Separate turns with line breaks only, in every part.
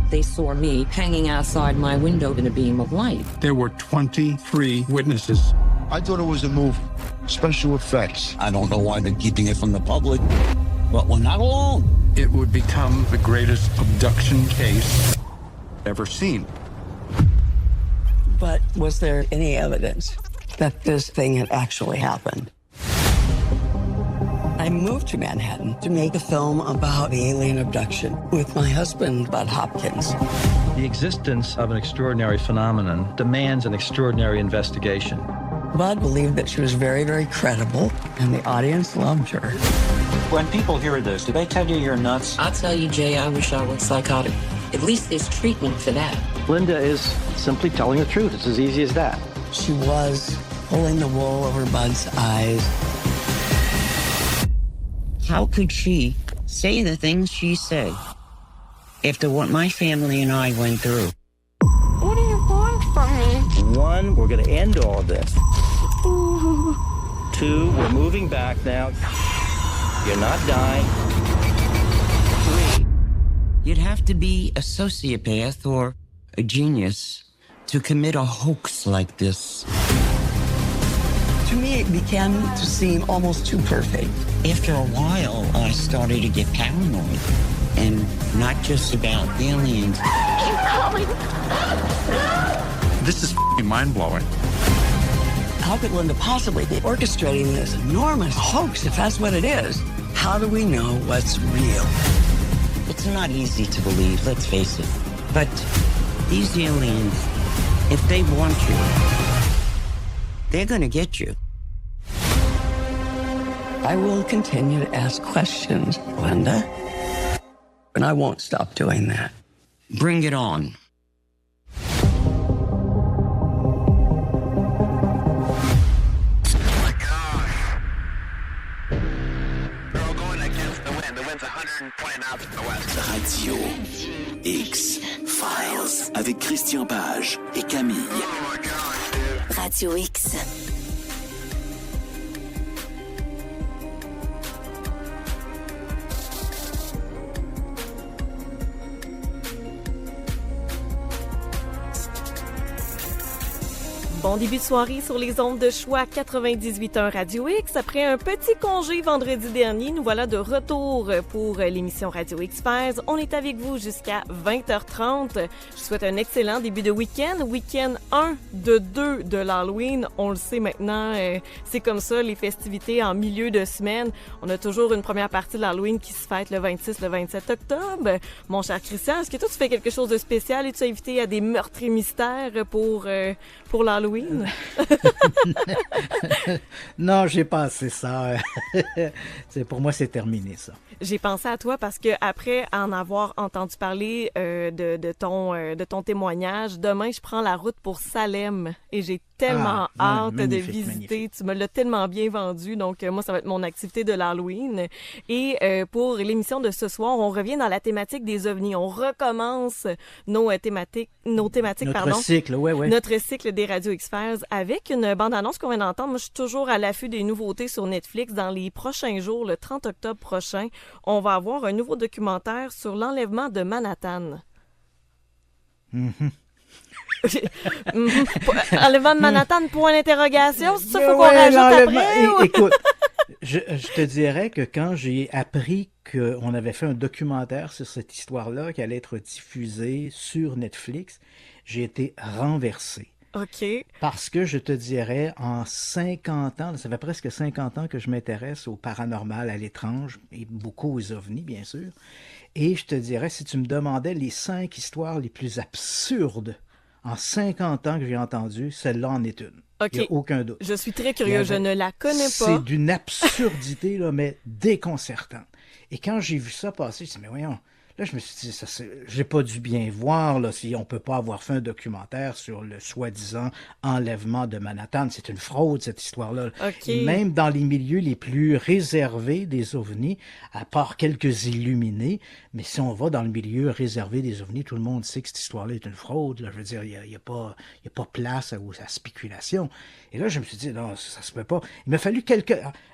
They saw me hanging outside my window in a beam of light.
There were 23 witnesses.
I thought it was a movie. Special effects.
I don't know why they're keeping it from the public, but we're not alone.
It would become the greatest abduction case ever seen.
But was there any evidence that this thing had actually happened? I moved to Manhattan to make a film about the alien abduction with my husband, Bud Hopkins.
The existence of an extraordinary phenomenon demands an extraordinary investigation.
Bud believed that she was very, very credible, and the audience loved her.
When people hear this, do they tell you you're nuts?
I'll tell you, Jay, I wish I was psychotic. At least there's treatment for that.
Linda is simply telling the truth. It's as easy as that.
She was pulling the wool over Bud's eyes.
How could she say the things she said after what my family and I went through?
What do you want from me?
One, we're going to end all of this. Two, we're moving back now. You're not dying.
Three, you'd have to be a sociopath or a genius to commit a hoax like this.
To me, it began to seem almost too perfect.
After a while, I started to get paranoid. And not just about aliens.
Keep coming.
This is mind-blowing.
How could Linda possibly be orchestrating this enormous hoax if that's what it is? How do we know what's real?
It's not easy to believe, let's face it. But these aliens, if they want you, they're gonna get you.
I will continue to ask questions, Linda. And I won't stop doing that.
Bring it on.
Radio X-Files avec Christian Page et Camille.
Radio X.
Bon début de soirée sur les ondes de choix 98.1 Radio X. Après un petit congé vendredi dernier, nous voilà de retour pour l'émission Radio X-Files. On est avec vous jusqu'à 20h30. Je vous souhaite un excellent début de week-end. Week-end 1 de 2 de l'Halloween. On le sait maintenant, c'est comme ça, les festivités en milieu de semaine. On a toujours une première partie de l'Halloween qui se fête le 26, le 27 octobre. Mon cher Christian, est-ce que toi tu fais quelque chose de spécial? Es-tu invité à des meurtres et mystères pour l'Halloween?
Non, j'ai passé ça. Pour moi, c'est terminé, ça.
J'ai pensé à toi parce que après en avoir entendu parler de ton témoignage, demain, je prends la route pour Salem et j'ai tellement hâte de visiter. Magnifique. Tu me l'as tellement bien vendu. Donc, moi, ça va être mon activité de l'Halloween. Et pour l'émission de ce soir, on revient dans la thématique des ovnis. On recommence notre cycle,
ouais.
Notre cycle des Radio X-Files avec une bande-annonce qu'on vient d'entendre. Moi, je suis toujours à l'affût des nouveautés sur Netflix. Dans les prochains jours, le 30 octobre prochain, on va avoir un nouveau documentaire sur l'enlèvement de Manhattan. Enlèvement de Manhattan, point d'interrogation, c'est ça qu'il faut qu'on rajoute après?
Écoute, je te dirais que quand j'ai appris qu'on avait fait un documentaire sur cette histoire-là qui allait être diffusé sur Netflix, j'ai été renversé.
OK.
Parce que je te dirais, en 50 ans, ça fait presque 50 ans que je m'intéresse au paranormal, à l'étrange, et beaucoup aux ovnis, bien sûr. Et je te dirais, si tu me demandais les 5 histoires les plus absurdes en 50 ans que j'ai entendues, celle-là en est une.
OK.
Il n'y a aucun doute.
Je suis très curieux, je ne la connais pas.
C'est d'une absurdité, là, mais déconcertante. Et quand j'ai vu ça passer, je me suis dit, mais voyons, là, je me suis dit, j'ai pas dû bien voir là, si on peut pas avoir fait un documentaire sur le soi-disant enlèvement de Manhattan. C'est une fraude, cette histoire-là.
Okay.
Même dans les milieux les plus réservés des ovnis, à part quelques illuminés, mais si on va dans le milieu réservé des ovnis, tout le monde sait que cette histoire-là est une fraude. Là, je veux dire, il y a pas place à spéculation. Et là, je me suis dit, non, ça se peut pas. Il m'a fallu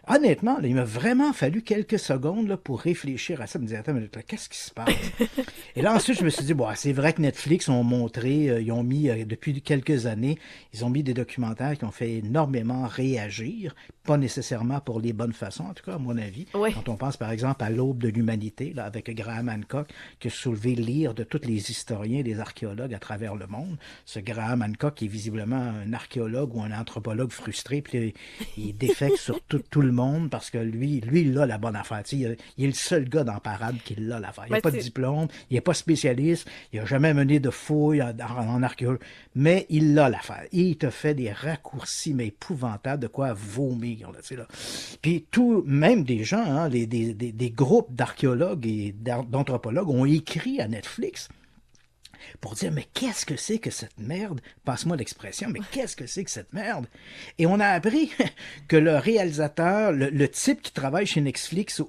honnêtement, là, il m'a vraiment fallu quelques secondes là, pour réfléchir à ça. Je me disais, attends, mais qu'est-ce qui se passe? Et là, ensuite, je me suis dit, bon, c'est vrai que Netflix ont montré, ils ont mis, depuis quelques années, ils ont mis des documentaires qui ont fait énormément réagir, pas nécessairement pour les bonnes façons, en tout cas, à mon avis.
Oui.
Quand on pense, par exemple, à l'Aube de l'humanité, là, avec Graham Hancock, qui a soulevé l'ire de tous les historiens, des archéologues à travers le monde. Ce Graham Hancock qui est visiblement un archéologue ou un anthropologue frustré, puis il défecte sur tout le monde parce que lui, il a la bonne affaire. Tu sais, il est le seul gars dans la parade qui l'a l'affaire. Il n'a pas de diplôme, il n'est pas spécialiste, il n'a jamais mené de fouilles en archéologie, mais il a l'affaire. Et il te fait des raccourcis, mais épouvantables, de quoi vomir. Là, tu sais, là. Puis même des gens, hein, des groupes d'archéologues et d'anthropologues ont écrit à Netflix pour dire, mais qu'est-ce que c'est que cette merde? Passe-moi l'expression, mais qu'est-ce que c'est que cette merde? Et on a appris que le réalisateur, le type qui travaille chez Netflix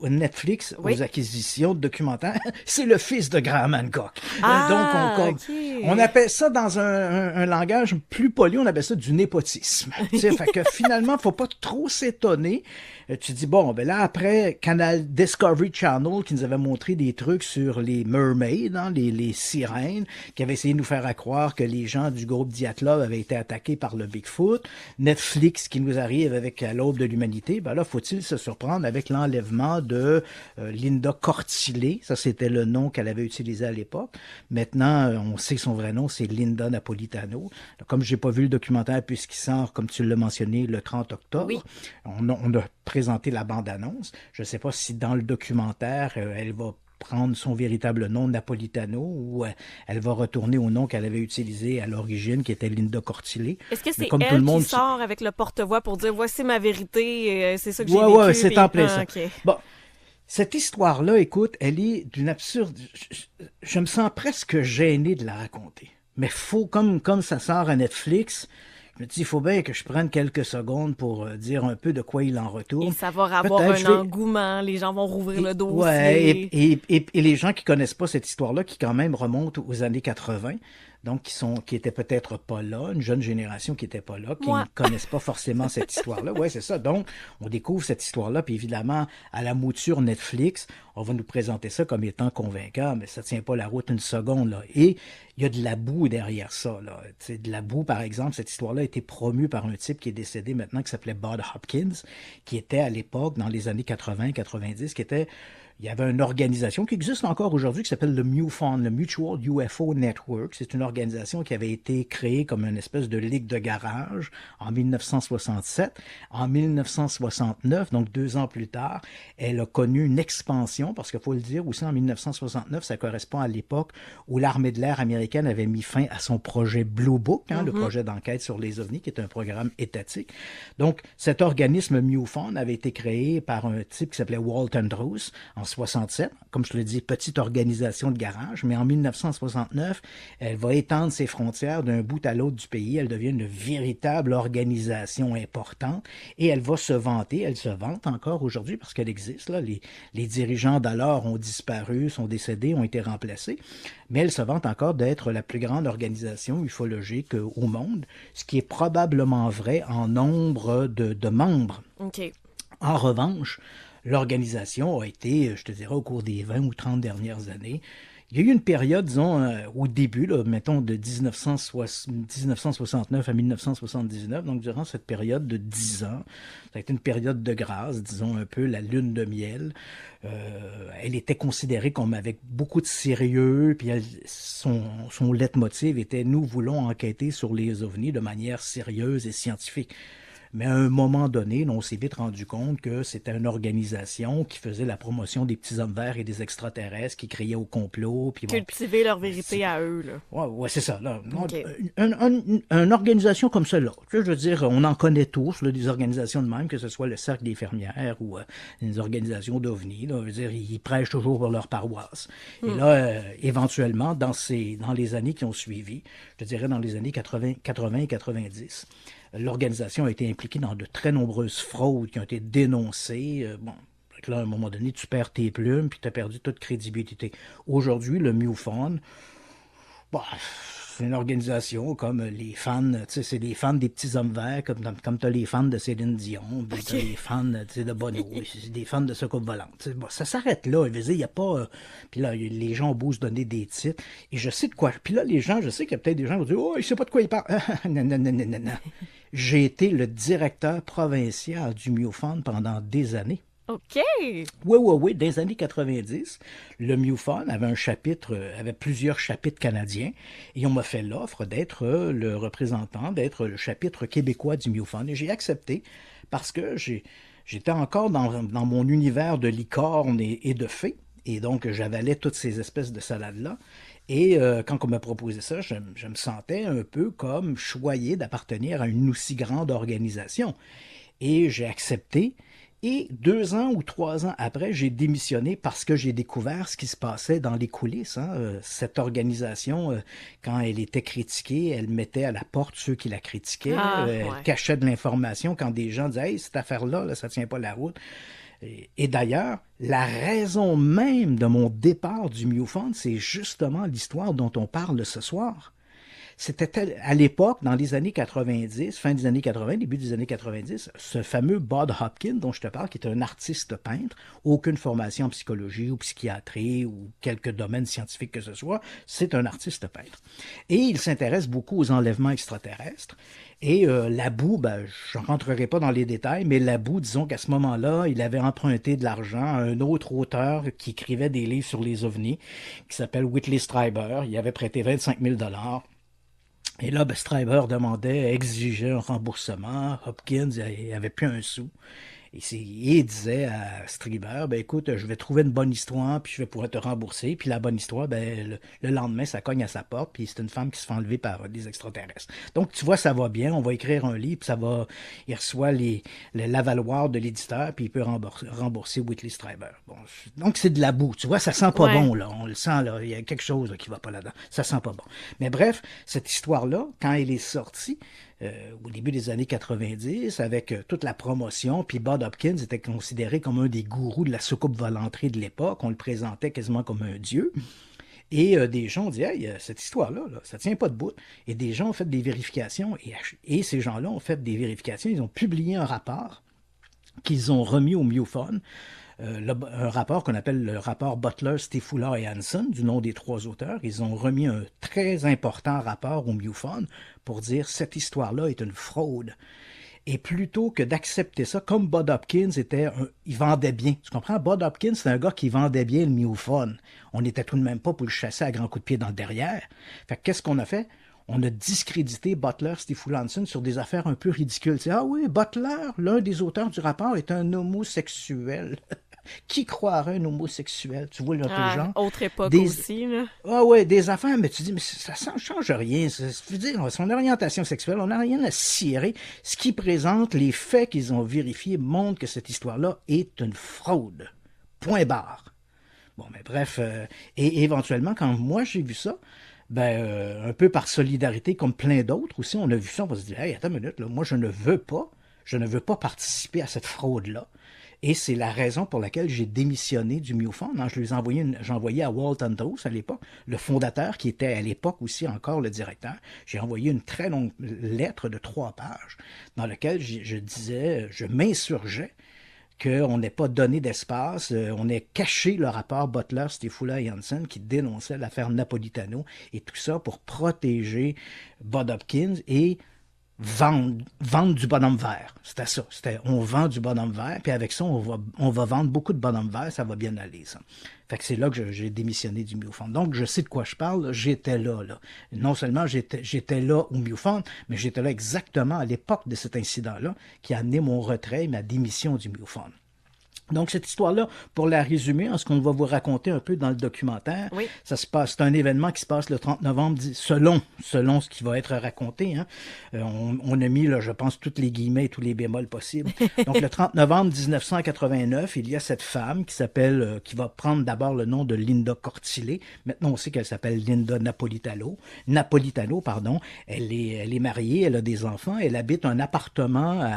oui.
aux acquisitions de documentaires, c'est le fils de Graham Hancock.
Donc,
on appelle ça dans un langage plus poli, on appelle ça du népotisme. Fait que finalement, faut pas trop s'étonner. Tu dis, bon, ben là, après, Canal Discovery Channel, qui nous avait montré des trucs sur les mermaids, hein, les sirènes, qui avait essayé de nous faire croire que les gens du groupe Dyatlov avaient été attaqués par le Bigfoot. Netflix, qui nous arrive avec À l'aube de l'humanité, ben là, faut-il se surprendre avec l'enlèvement de Linda Cortillet. Ça, c'était le nom qu'elle avait utilisé à l'époque. Maintenant, on sait que son vrai nom, c'est Linda Napolitano. Comme j'ai pas vu le documentaire puisqu'il sort, comme tu l'as mentionné, le 30 octobre,
oui.
on a présenté la bande-annonce. Je ne sais pas si dans le documentaire, elle va prendre son véritable nom, Napolitano, ou elle va retourner au nom qu'elle avait utilisé à l'origine, qui était Linda Cortillet.
Est-ce que c'est
comme
elle
tout le monde,
qui sort avec le porte-voix pour dire « Voici ma vérité, c'est ça que j'ai
vécu ». Oui, c'est en plein ça.
Okay.
Bon, cette histoire-là, écoute, elle est d'une absurde... Je me sens presque gêné de la raconter. Mais faut, comme ça sort à Netflix... Je me dis, il faut bien que je prenne quelques secondes pour dire un peu de quoi il en retourne.
Et ça va avoir un engouement, les gens vont rouvrir le dossier.
Ouais, et les gens qui connaissent pas cette histoire-là, qui quand même remonte aux années 80, donc qui étaient peut-être pas là, une jeune génération qui était pas là, qui ne connaissent pas forcément cette histoire-là. Ouais, c'est ça. Donc, on découvre cette histoire-là, puis évidemment, à la mouture Netflix, on va nous présenter ça comme étant convaincant, mais ça tient pas la route une seconde, là. Et il y a de la boue derrière ça, là. T'sais, de la boue, par exemple, cette histoire-là a été promue par un type qui est décédé maintenant, qui s'appelait Bud Hopkins, qui était à l'époque, dans les années 80-90, il y avait une organisation qui existe encore aujourd'hui qui s'appelle le MUFON, le Mutual UFO Network. C'est une organisation qui avait été créée comme une espèce de ligue de garage en 1967. En 1969, donc 2 ans plus tard, elle a connu une expansion, parce qu'il faut le dire aussi, en 1969, ça correspond à l'époque où l'armée de l'air américaine avait mis fin à son projet Blue Book, le projet d'enquête sur les ovnis, qui est un programme étatique. Donc, cet organisme MUFON avait été créé par un type qui s'appelait Walt Andrews en 67, comme je te l'ai dit, petite organisation de garage, mais en 1969, elle va étendre ses frontières d'un bout à l'autre du pays, elle devient une véritable organisation importante et elle va se vanter, elle se vante encore aujourd'hui parce qu'elle existe, là. Les dirigeants d'alors ont disparu, sont décédés, ont été remplacés, mais elle se vante encore d'être la plus grande organisation ufologique au monde, ce qui est probablement vrai en nombre de membres.
Okay.
En revanche, l'organisation a été, je te dirais, au cours des 20 ou 30 dernières années, il y a eu une période, disons, au début, là, mettons, de 1969 à 1979, donc durant cette période de 10 ans, ça a été une période de grâce, disons un peu la lune de miel. Elle était considérée comme avec beaucoup de sérieux, puis son leitmotiv était « Nous voulons enquêter sur les ovnis de manière sérieuse et scientifique ». Mais à un moment donné, on s'est vite rendu compte que c'était une organisation qui faisait la promotion des petits hommes verts et des extraterrestres, qui criaient au complot. Puis
cultiver leur vérité à eux, là.
Ouais, c'est ça. Là.
Okay.
Une organisation comme celle-là, je veux dire, on en connaît tous, là, des organisations de même, que ce soit le Cercle des fermières ou des organisations d'OVNI. Là, je veux dire, ils prêchent toujours pour leur paroisse. Et là, éventuellement, dans les années qui ont suivi, je dirais dans les années 80 et 90, l'organisation a été impliquée dans de très nombreuses fraudes qui ont été dénoncées. Là, à un moment donné, tu perds tes plumes puis tu as perdu toute crédibilité. Aujourd'hui, le MUFON, c'est une organisation comme les fans, tu sais, c'est les fans des petits hommes verts, comme tu as les fans de Céline Dion, puis tu as les fans de Bono, c'est des fans de Soucoupe volante. Bon, ça s'arrête là, il n'y a pas... puis là, les gens ont beau se donner des titres, et je sais de quoi... Puis là, les gens, je sais qu'il y a peut-être des gens qui vont dire « Oh, il ne sait pas de quoi il parle. » Non. J'ai été le directeur provincial du MUFON pendant des années.
OK!
Oui, dans les années 90, le MUFON avait plusieurs chapitres canadiens et on m'a fait l'offre d'être le représentant, d'être le chapitre québécois du MUFON. Et j'ai accepté parce que j'étais encore dans mon univers de licorne et de fées. Et donc, j'avalais toutes ces espèces de salades-là. Et quand on m'a proposé ça, je me sentais un peu comme choyé d'appartenir à une aussi grande organisation. Et j'ai accepté. Et 2 ans ou 3 ans après, j'ai démissionné parce que j'ai découvert ce qui se passait dans les coulisses. Cette organisation, quand elle était critiquée, elle mettait à la porte ceux qui la critiquaient. Elle cachait de l'information quand des gens disaient « Hey, cette affaire-là, là, ça ne tient pas la route ». Et d'ailleurs, la raison même de mon départ du MUFON, c'est justement l'histoire dont on parle ce soir. C'était à l'époque, dans les années 90, fin des années 80, début des années 90, ce fameux Bud Hopkins dont je te parle, qui est un artiste peintre, aucune formation en psychologie ou psychiatrie ou quelque domaine scientifique que ce soit, c'est un artiste peintre. Et il s'intéresse beaucoup aux enlèvements extraterrestres. Et Labou, je ne rentrerai pas dans les détails, mais Labou, disons qu'à ce moment-là, il avait emprunté de l'argent à un autre auteur qui écrivait des livres sur les ovnis, qui s'appelle Whitley Strieber. Il avait prêté 25 000 $. Et là, Strieber exigeait un remboursement. Hopkins, il n'avait plus un sou. Et il disait à Strieber, écoute, je vais trouver une bonne histoire, puis je vais pouvoir te rembourser. Puis la bonne histoire, le lendemain, ça cogne à sa porte, puis c'est une femme qui se fait enlever par des extraterrestres. Donc, tu vois, ça va bien, on va écrire un livre, puis il reçoit l'avaloir de l'éditeur, puis il peut rembourser Whitley Strieber. Bon, donc, c'est de la boue, tu vois, ça sent pas bon, là. On le sent, là, il y a quelque chose là, qui va pas là-dedans. Ça sent pas bon. Mais bref, cette histoire-là, quand elle est sortie, au début des années 90, avec toute la promotion, puis Bud Hopkins était considéré comme un des gourous de la soucoupe volanterie de l'époque. On le présentait quasiment comme un dieu. Et des gens ont dit, hey, cette histoire-là, là, ça tient pas de bout. Et des gens ont fait des vérifications, et ces gens-là ont fait des vérifications. Ils ont publié un rapport qu'ils ont remis au MUFON, un rapport qu'on appelle le rapport Butler, Stefula et Hansen, du nom des 3 auteurs. Ils ont remis un très important rapport au MUFON pour dire cette histoire-là est une fraude. Et plutôt que d'accepter ça, comme Bud Hopkins il vendait bien. Tu comprends? Bud Hopkins, c'est un gars qui vendait bien le MUFON. On n'était tout de même pas pour le chasser à grands coups de pied dans le derrière. Fait que qu'est-ce qu'on a fait? On a discrédité Butler, Stefula, Hansen sur des affaires un peu ridicules. C'est, ah oui, Butler, l'un des auteurs du rapport, est un homosexuel. Qui croirait un homosexuel? Tu vois, là, peu genre.
Autre époque aussi, là.
Ah ouais, des affaires, mais tu dis, mais ça ne change rien. Je veux dire, son orientation sexuelle, on n'a rien à cirer. Ce qui présente, les faits qu'ils ont vérifiés montrent que cette histoire-là est une fraude. Point barre. Bon, mais bref, et éventuellement, quand moi j'ai vu ça, un peu par solidarité, comme plein d'autres aussi, on a vu ça, on va se dire, hey, attends une minute, là, moi je ne veux pas participer à cette fraude-là. Et c'est la raison pour laquelle j'ai démissionné du MUFON. J'ai envoyé à Walt Andrews à l'époque, le fondateur, qui était à l'époque aussi encore le directeur. J'ai envoyé une très longue lettre de 3 pages dans laquelle je m'insurgeais qu'on n'ait pas donné d'espace, on ait caché le rapport Butler, Stefula et Hansen qui dénonçait l'affaire Napolitano et tout ça pour protéger Bud Hopkins et vendre du bonhomme vert. C'était ça. On vend du bonhomme vert, puis avec ça, on va vendre beaucoup de bonhomme vert, ça va bien aller, ça. Fait que c'est là que j'ai démissionné du MUFON. Donc, je sais de quoi je parle. J'étais là. Non seulement j'étais là au MUFON, mais j'étais là exactement à l'époque de cet incident-là qui a amené mon retrait et ma démission du MUFON. Donc, cette histoire-là, pour la résumer, en ce qu'on va vous raconter un peu dans le documentaire,
oui.
C'est un événement qui se passe le 30 novembre, selon ce qui va être raconté. Hein. On a mis, là, je pense, toutes les guillemets et tous les bémols possibles. Donc, le 30 novembre 1989, il y a cette femme qui va prendre d'abord le nom de Linda Cortillet. Maintenant, on sait qu'elle s'appelle Linda Napolitano. Elle est mariée, elle a des enfants, elle habite un appartement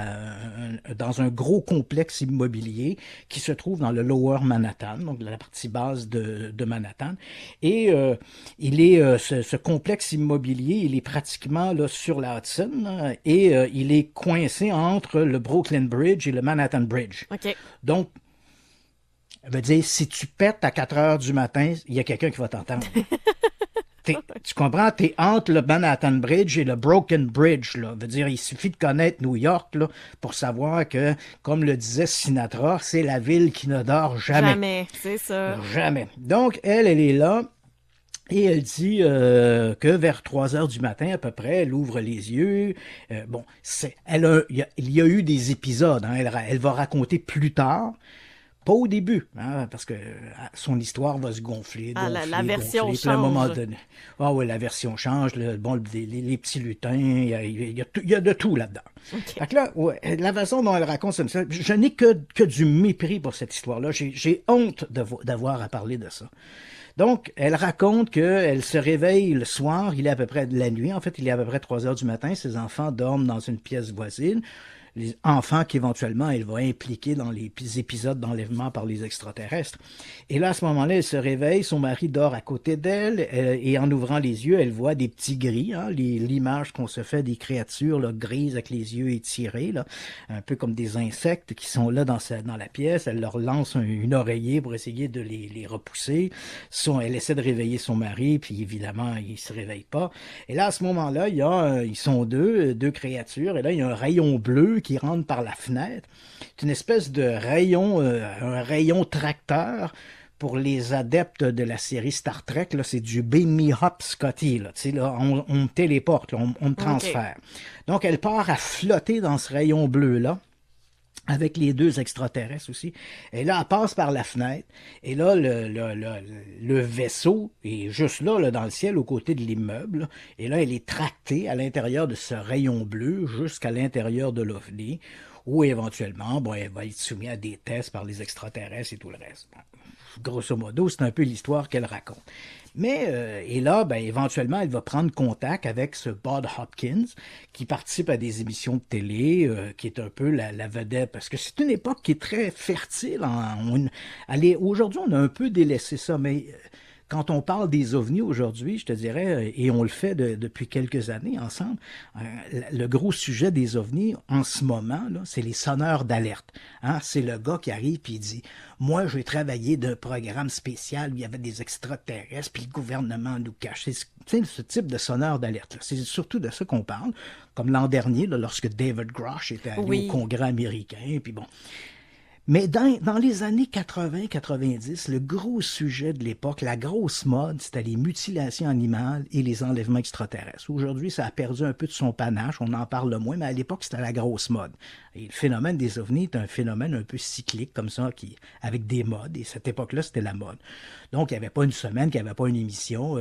dans un gros complexe immobilier qui se trouve dans le Lower Manhattan, donc la partie basse de Manhattan. Et ce complexe immobilier, il est pratiquement là, sur la Hudson, là, et il est coincé entre le Brooklyn Bridge et le Manhattan Bridge.
OK.
Donc, ça veut dire, si tu pètes à 4 heures du matin, il y a quelqu'un qui va t'entendre. Tu comprends? T'es entre le Manhattan Bridge et le Brooklyn Bridge, là. Veut dire, il suffit de connaître New York, là, pour savoir que, comme le disait Sinatra, c'est la ville qui ne dort jamais.
Jamais, c'est ça.
Jamais. Donc, elle est là. Et elle dit que vers 3 heures du matin, à peu près, elle ouvre les yeux. Il y a eu des épisodes. Hein, elle va raconter plus tard. Pas au début, hein, parce que son histoire va se gonfler.
La version change.
Puis à un moment donné, la version change. Les petits lutins, il y a de tout là-dedans. Okay. Fait que là, la façon dont elle raconte ça, je n'ai que du mépris pour cette histoire-là. J'ai honte d'avoir à parler de ça. Donc, elle raconte qu'elle se réveille le soir, il est à peu près de la nuit, en fait, il est à peu près 3 heures du matin, ses enfants dorment dans une pièce voisine. Les enfants qu'éventuellement elle va impliquer dans les épisodes d'enlèvement par les extraterrestres. Et là, à ce moment-là, elle se réveille, son mari dort à côté d'elle, et en ouvrant les yeux, elle voit des petits gris, hein, l'image qu'on se fait des créatures là, grises avec les yeux étirés, là, un peu comme des insectes qui sont là dans la pièce. Elle leur lance une oreiller pour essayer de les repousser. Elle essaie de réveiller son mari, puis évidemment, il se réveille pas. Et là, à ce moment-là, ils sont deux créatures, et là, il y a un rayon bleu qui rentre par la fenêtre. C'est une espèce de rayon, un rayon tracteur pour les adeptes de la série Star Trek. Là, c'est du Beam Me Up Scotty. Là, on me téléporte, là, on me transfère. Okay. Donc, elle part à flotter dans ce rayon bleu-là, avec les deux extraterrestres aussi. Et là, elle passe par la fenêtre. Et là, le vaisseau est juste là, dans le ciel, aux côtés de l'immeuble. Et là, elle est tractée à l'intérieur de ce rayon bleu jusqu'à l'intérieur de l'OVNI, où éventuellement, elle va être soumise à des tests par les extraterrestres et tout le reste. Bon, grosso modo, c'est un peu l'histoire qu'elle raconte. Mais, et là, éventuellement, elle va prendre contact avec ce Bud Hopkins, qui participe à des émissions de télé, qui est un peu la vedette, parce que c'est une époque qui est très fertile. Aujourd'hui, on a un peu délaissé ça, mais quand on parle des ovnis aujourd'hui, je te dirais, et on le fait depuis quelques années ensemble, le gros sujet des ovnis en ce moment, là, c'est les sonneurs d'alerte. Hein? C'est le gars qui arrive et il dit « Moi, j'ai travaillé d'un programme spécial où il y avait des extraterrestres, puis le gouvernement nous cache. » C'est ce type de sonneur d'alerte. C'est surtout de ça qu'on parle, comme l'an dernier, là, lorsque David Grosh était allé au Congrès américain, puis bon... Mais dans les années 80-90, le gros sujet de l'époque, la grosse mode, c'était les mutilations animales et les enlèvements extraterrestres. Aujourd'hui, ça a perdu un peu de son panache, on en parle moins, mais à l'époque, c'était la grosse mode. Et le phénomène des ovnis est un phénomène un peu cyclique, comme ça, avec des modes, et cette époque-là, c'était la mode. Donc, il n'y avait pas une semaine qu'il n'y avait pas une émission,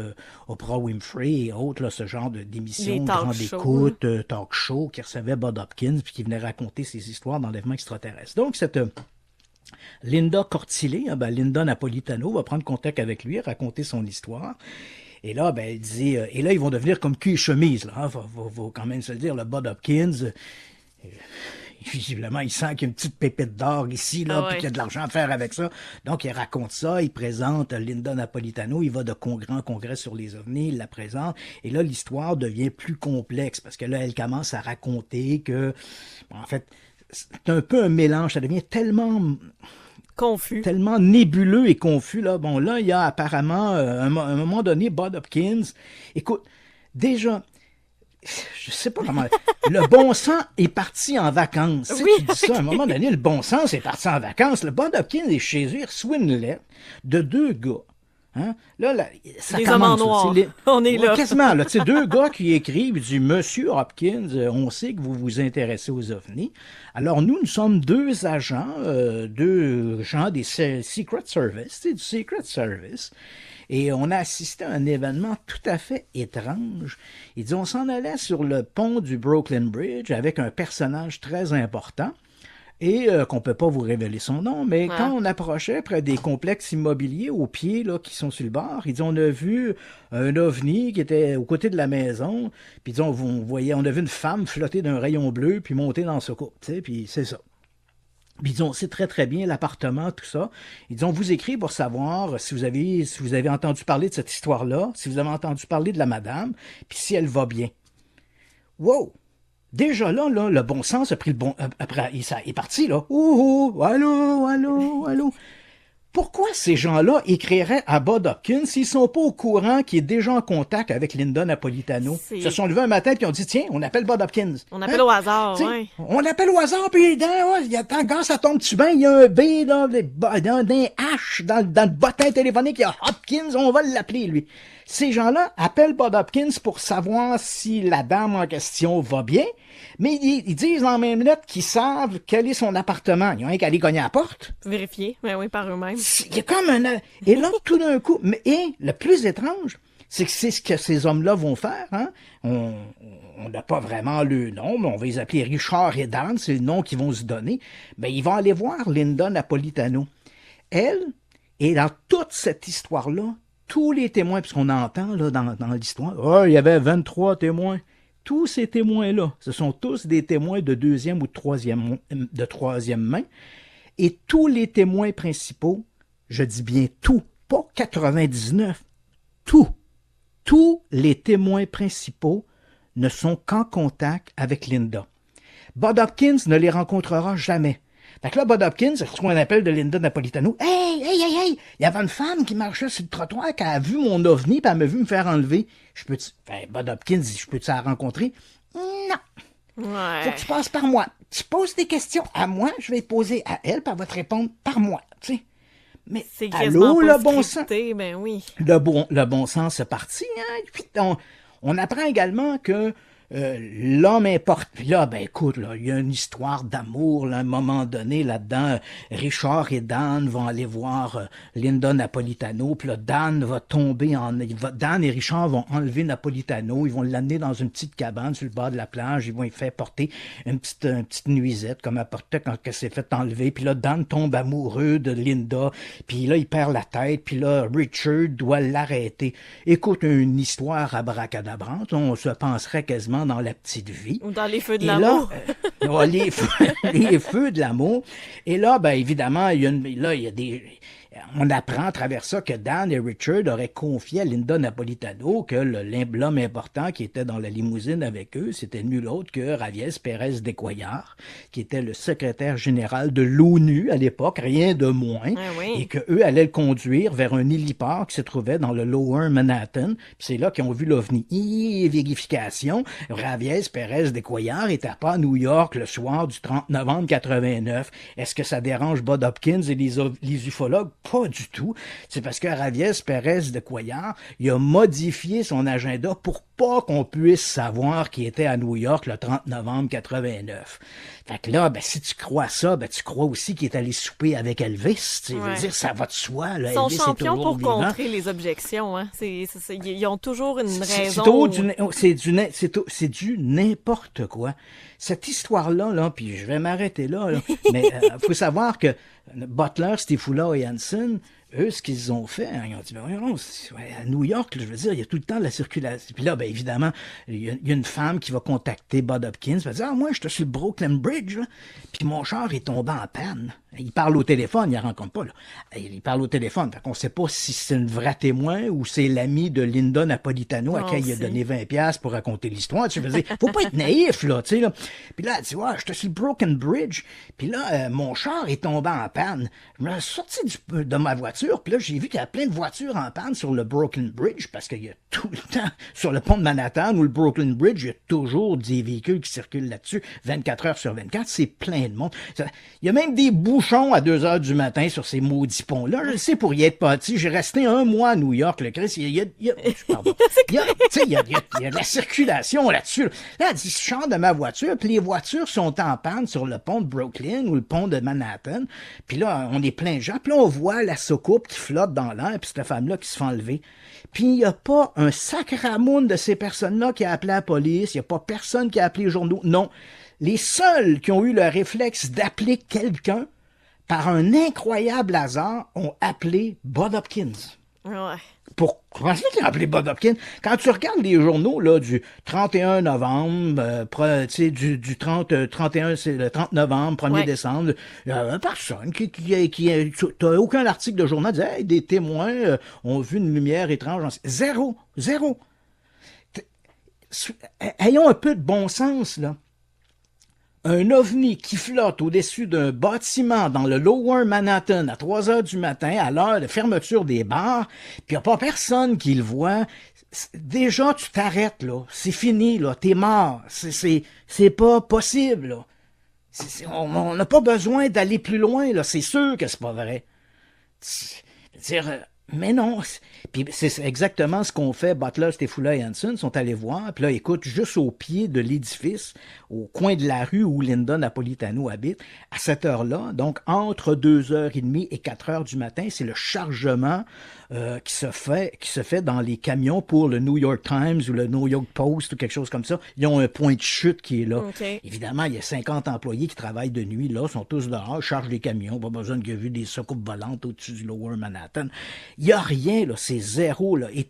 Oprah Winfrey et autres, là, ce genre d'émissions, grande écoute, talk show, qui recevait Bud Hopkins, puis qui venait raconter ses histoires d'enlèvements extraterrestres. Donc, cette... Linda Cortillet, Linda Napolitano, va prendre contact avec lui, raconter son histoire. Et là, elle dit, et là, ils vont devenir comme cul et chemise, là. Hein, faut quand même se le dire, le Bud Hopkins, visiblement, il sent qu'il y a une petite pépite d'or ici, là, puis qu'il y a de l'argent à faire avec ça. Donc, il raconte ça, il présente Linda Napolitano, il va de congrès en congrès sur les ovnis, il la présente. Et là, l'histoire devient plus complexe, parce que là, elle commence à raconter que, en fait, c'est un peu un mélange, ça devient tellement
confus,
tellement nébuleux et confus. Là, bon, là, il y a apparemment, à un moment donné, Bud Hopkins, écoute, déjà, je sais pas comment, le bon sang est parti en vacances. Oui, tu dis ça, à un moment donné, le bon sens est parti en vacances. Le Bud Hopkins est chez eux, il reçoit une lettre de 2 gars. Hein? Là, ça
les
commence.
Hommes en noir. On est là.
Quasiment, là. Tu sais, 2 gars qui écrivent, ils disent, Monsieur Hopkins, on sait que vous vous intéressez aux ovnis. Alors, nous sommes 2 agents, 2 gens des Secret Service, tu sais, du Secret Service. Et on a assisté à un événement tout à fait étrange. Ils disent, on s'en allait sur le pont du Brooklyn Bridge avec un personnage très important. Et qu'on ne peut pas vous révéler son nom, mais quand on approchait près des complexes immobiliers aux pieds là, qui sont sur le bord, ils disent, on a vu un ovni qui était aux côtés de la maison, puis ils disent, on a vu une femme flotter d'un rayon bleu puis monter dans ce couple, tu sais, puis c'est ça. Puis ils disent, on sait très très bien l'appartement, tout ça. Ils disent, on vous écrit pour savoir si vous avez entendu parler de cette histoire-là, si vous avez entendu parler de la madame, puis si elle va bien. Wow! Déjà là, le bon sens a pris le bon... Après, il est parti, là. Ouh, allô, allô, allô. Pourquoi ces gens-là écriraient à Bud Hopkins s'ils sont pas au courant qu'il est déjà en contact avec Linda Napolitano? Ils se sont levés un matin et ont dit, tiens, on appelle Bud Hopkins.
On appelle au hasard, oui.
On appelle au hasard, puis quand ça tombe-tu bien, il y a un B, là, un H dans le bottin téléphonique, il y a Hopkins, on va l'appeler, lui. Ces gens-là appellent Bud Hopkins pour savoir si la dame en question va bien, mais ils disent en même minute qu'ils savent quel est son appartement. Ils ont rien qu'à aller cogner à la porte.
Vérifier, oui, par eux-mêmes.
Il y a comme un... Et là, tout d'un coup... Et le plus étrange, c'est que c'est ce que ces hommes-là vont faire. Hein? On n'a pas vraiment le nom, mais on va les appeler Richard et Dan, c'est le nom qu'ils vont se donner. Ben, ils vont aller voir Linda Napolitano. Elle, et dans toute cette histoire-là, tous les témoins, puisqu'on entend là, dans l'histoire, il y avait 23 témoins. Tous ces témoins-là, ce sont tous des témoins de deuxième ou de troisième main. Et tous les témoins principaux, je dis bien tout, pas 99, tous les témoins principaux ne sont qu'en contact avec Linda. Bud Hopkins ne les rencontrera jamais. Fait que là, Bud Hopkins, c'est ce qu'on appelle de Linda Napolitano. Hey! Il y avait une femme qui marchait sur le trottoir, qui a vu mon ovni, puis elle m'a vu me faire enlever. Bud Hopkins dit, je peux-tu la rencontrer? Non.
Ouais.
Faut que tu passes par moi. Tu poses des questions à moi, je vais te poser à elle, puis elle va te répondre par moi, tu sais. Mais
c'est
allô, le bon sens?
Ben oui.
Le bon sens est parti, hein? Puis on apprend également que l'homme importe. Puis là, ben écoute, là, il y a une histoire d'amour, là, à un moment donné, là-dedans. Richard et Dan vont aller voir Linda Napolitano, puis là, Dan et Richard vont enlever Napolitano, ils vont l'amener dans une petite cabane sur le bord de la plage, ils vont lui faire porter une petite nuisette, comme elle portait quand elle s'est fait enlever, puis là, Dan tombe amoureux de Linda, puis là, il perd la tête, puis là, Richard doit l'arrêter. Écoute, une histoire abracadabrante, on se penserait quasiment dans La Petite Vie.
Ou dans Les Feux de l'amour.
Les feux de l'amour. Et là, ben évidemment, il y a des... On apprend à travers ça que Dan et Richard auraient confié à Linda Napolitano que l'homme important qui était dans la limousine avec eux, c'était nul autre que Javier Pérez de Cuellar, qui était le secrétaire général de l'ONU à l'époque, rien de moins, et qu'eux allaient le conduire vers un héliport qui se trouvait dans le Lower Manhattan. Puis c'est là qu'ils ont vu l'OVNI. Vérification, Javier Pérez de Cuellar n'était pas à New York le soir du 30 novembre 89. Est-ce que ça dérange Bud Hopkins et les ufologues? Pas du tout. C'est parce que Javier Pérez de Cuellar, il a modifié son agenda pour pas qu'on puisse savoir qu'il était à New York le 30 novembre 89. Fait que là, ben, si tu crois ça, ben, tu crois aussi qu'il est allé souper avec Elvis. Tu veux dire, ça va de soi. Là,
ils sont
Elvis
champions pour
vivant.
Contrer les objections. Hein. Ils ont toujours une raison.
C'est du n'importe quoi. Cette histoire-là, là, puis je vais m'arrêter là, mais faut savoir que Butler, Stefula et Hansen, eux, ce qu'ils ont fait, hein, ils ont dit, à New York, je veux dire, il y a tout le temps de la circulation. Puis là, ben évidemment, il y a une femme qui va contacter Bud Hopkins, elle va dire, moi, j'étais sur le Brooklyn Bridge, là, puis mon char est tombé en panne. Il parle au téléphone, il ne rencontre pas, là. Il parle au téléphone, fait qu'on ne sait pas si c'est un vrai témoin ou c'est l'ami de Linda Napolitano à qui il a donné 20$ pour raconter l'histoire. Tu veux dire, faut pas être naïf, là, tu sais, là. Puis là, elle dit, j'étais sur le Broken Bridge, puis là, mon char est tombé en panne. Je me suis sorti de ma voiture, puis là, j'ai vu qu'il y a plein de voitures en panne sur le Brooklyn Bridge, parce qu'il y a tout le temps, sur le pont de Manhattan ou le Brooklyn Bridge, il y a toujours des véhicules qui circulent là-dessus, 24 heures sur 24, c'est plein de monde. Il y a même des bouchons à 2 heures du matin sur ces maudits ponts-là. Je le sais, pour y être parti, j'ai resté 1 mois à New York, le Chris, il y a de la circulation là-dessus. Là, elle dit, je sors de ma voiture, puis les voitures sont en panne sur le pont de Brooklyn ou le pont de Manhattan, puis là, on est plein de gens, puis là, on voit la soucoupe qui flotte dans l'air, puis cette femme-là qui se fait enlever. Puis il n'y a pas un sacramoun de ces personnes-là qui a appelé la police, il n'y a pas personne qui a appelé les journaux, non. Les seuls qui ont eu le réflexe d'appeler quelqu'un, par un incroyable hasard, ont appelé Bud Hopkins.
Ouais.
Comment ça qu'il a appelé Bud Hopkins? Quand tu regardes les journaux là, du 31 novembre, du 31, c'est le 30 novembre, 1er décembre, il n'y a personne t'as aucun article de journal qui dit hey, des témoins ont vu une lumière étrange. Zéro. Ayons un peu de bon sens, là. Un ovni qui flotte au-dessus d'un bâtiment dans le Lower Manhattan à 3 heures du matin, à l'heure de fermeture des bars, puis il n'y a pas personne qui le voit, déjà, tu t'arrêtes, là. C'est fini, là. T'es mort. C'est pas possible, là. On n'a pas besoin d'aller plus loin, là. C'est sûr que c'est pas vrai. Mais non, puis c'est exactement ce qu'ont fait Butler, Stefula et Hanson, sont allés voir, puis là, écoute, juste au pied de l'édifice, au coin de la rue où Linda Napolitano habite, à cette heure-là, donc entre 2h30 et 4h du matin, c'est le chargement qui se fait dans les camions pour le New York Times ou le New York Post ou quelque chose comme ça. Ils ont un point de chute qui est là.
Okay.
Évidemment, il y a 50 employés qui travaillent de nuit, là, sont tous dehors, chargent les camions, pas besoin de vu des soucoupes volantes au-dessus du Lower Manhattan. Il n'y a rien, là, c'est zéro, là. Et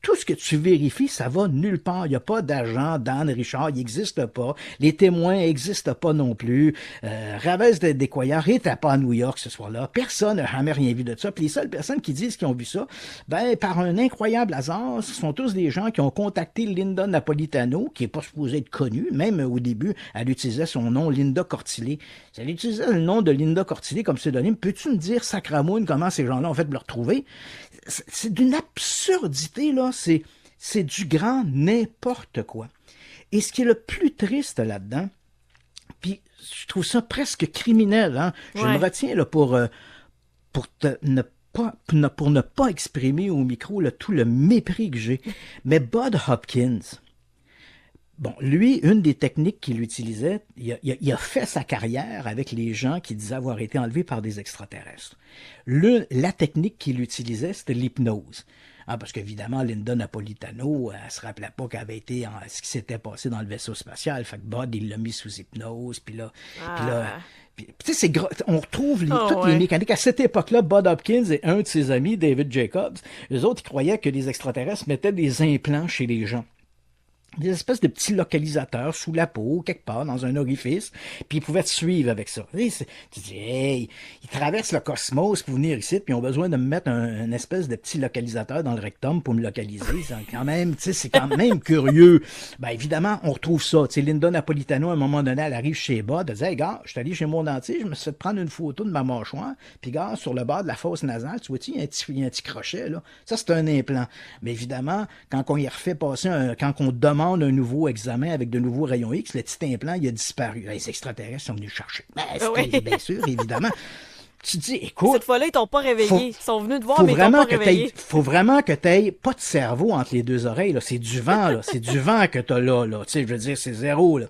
tout ce que tu vérifies, ça va nulle part. Il n'y a pas d'agent d'Anne Richard, il n'existe pas. Les témoins n'existent pas non plus. Ravès de Descoyards n'était pas à New York ce soir-là. Personne n'a jamais rien vu de ça. Puis les seules personnes qui disent qu'ils ont vu ça, par un incroyable hasard, ce sont tous des gens qui ont contacté Linda Napolitano, qui n'est pas supposée être connue. Même au début, elle utilisait son nom, Linda Cortillet. Elle utilisait le nom de Linda Cortillet comme pseudonyme. Peux-tu me dire, sacramoune, comment ces gens-là ont fait de le retrouver? C'est d'une absurdité, là. C'est du grand n'importe quoi. Et ce qui est le plus triste là-dedans, puis je trouve ça presque criminel, hein? Je me retiens là, pour ne pas exprimer au micro là, tout le mépris que j'ai. Mais Bud Hopkins, bon, lui, une des techniques qu'il utilisait, il a fait sa carrière avec les gens qui disaient avoir été enlevés par des extraterrestres. La technique qu'il utilisait, c'était l'hypnose. Parce qu'évidemment, Linda Napolitano, elle se rappelait pas qu'elle avait été ce qui s'était passé dans le vaisseau spatial. Fait que Bud, il l'a mis sous hypnose, puis là, tu sais, on retrouve toutes les mécaniques. À cette époque-là, Bud Hopkins et un de ses amis, David Jacobs, eux autres, ils croyaient que les extraterrestres mettaient des implants chez les gens. Des espèces de petits localisateurs sous la peau, quelque part, dans un orifice, puis ils pouvaient te suivre avec ça. Tu dis, hey, ils traversent le cosmos pour venir ici, puis ils ont besoin de me mettre un espèce de petit localisateur dans le rectum pour me localiser. C'est quand même curieux. Évidemment, on retrouve ça. Tu sais, Linda Napolitano, à un moment donné, elle arrive chez Bud, elle dit, hey, gars, je suis allé chez mon dentiste, je me suis fait prendre une photo de ma mâchoire, puis gars, sur le bord de la fosse nasale, tu vois-tu, il y a un petit crochet, là. Ça, c'est un implant. Mais évidemment, quand on y refait passer quand on demande un nouveau examen avec de nouveaux rayons X, le petit implant, il a disparu. Les extraterrestres sont venus le chercher. Bien sûr, évidemment. Tu te dis, écoute...
Cette fois-là, ils t'ont pas réveillé. Ils sont venus te voir, mais ils t'ont pas réveillé.
Faut vraiment que tu n'aies pas de cerveau entre les deux oreilles. Là. C'est du vent. Là. C'est du vent que tu as là. Tu sais, je veux dire, c'est zéro. Là.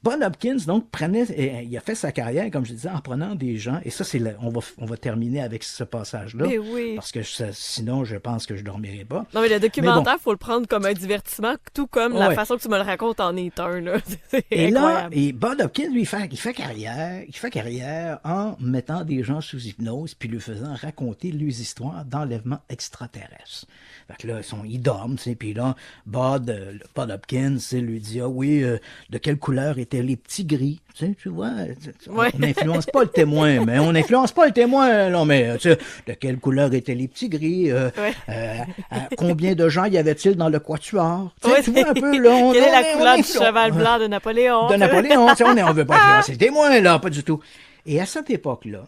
Bud Hopkins, donc, il a fait sa carrière, comme je disais, en prenant des gens, et ça, on va terminer avec ce passage-là, parce que sinon, je pense que je dormirai pas.
Non, mais le documentaire, faut le prendre comme un divertissement, tout comme la façon que tu me le racontes en est un, là. C'est incroyable.
Et Bud Hopkins, lui, il fait carrière en mettant des gens sous hypnose, puis lui faisant raconter leurs histoires d'enlèvement extraterrestre. Fait que là, ils dorment, tu sais, puis là, Bud Hopkins, lui dit, ah oui, de quelle couleur étaient les petits gris, tu vois, on n'influence pas le témoin, non, mais tu sais, de quelle couleur étaient les petits gris, combien de gens y avait-il dans le quatuor, tu vois un peu, là,
quelle est la couleur du cheval blanc de Napoléon?
De Napoléon, on veut pas influencer le témoin, là, pas du tout. Et à cette époque-là,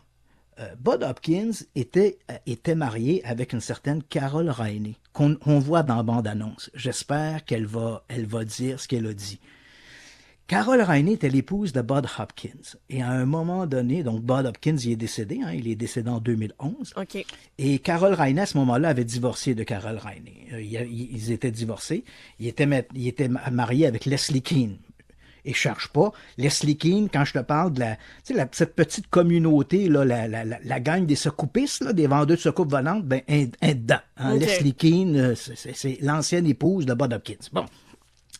Bud Hopkins était marié avec une certaine Carol Rainey, qu'on voit dans la bande-annonce. J'espère qu'elle va dire ce qu'elle a dit. Carol Rainey était l'épouse de Bud Hopkins. Et à un moment donné, donc Bud Hopkins, il est décédé en 2011.
Okay.
Et Carol Rainey, à ce moment-là, avait divorcé de Carol Rainey. Ils étaient divorcés. Il était marié avec Leslie Kean. Et cherche pas. Leslie Kean, quand je te parle de cette petite communauté, là, la gang des secoupistes, là, des vendeurs de secoupes volantes, dedans. Okay. Leslie Kean, c'est l'ancienne épouse de Bud Hopkins. Bon.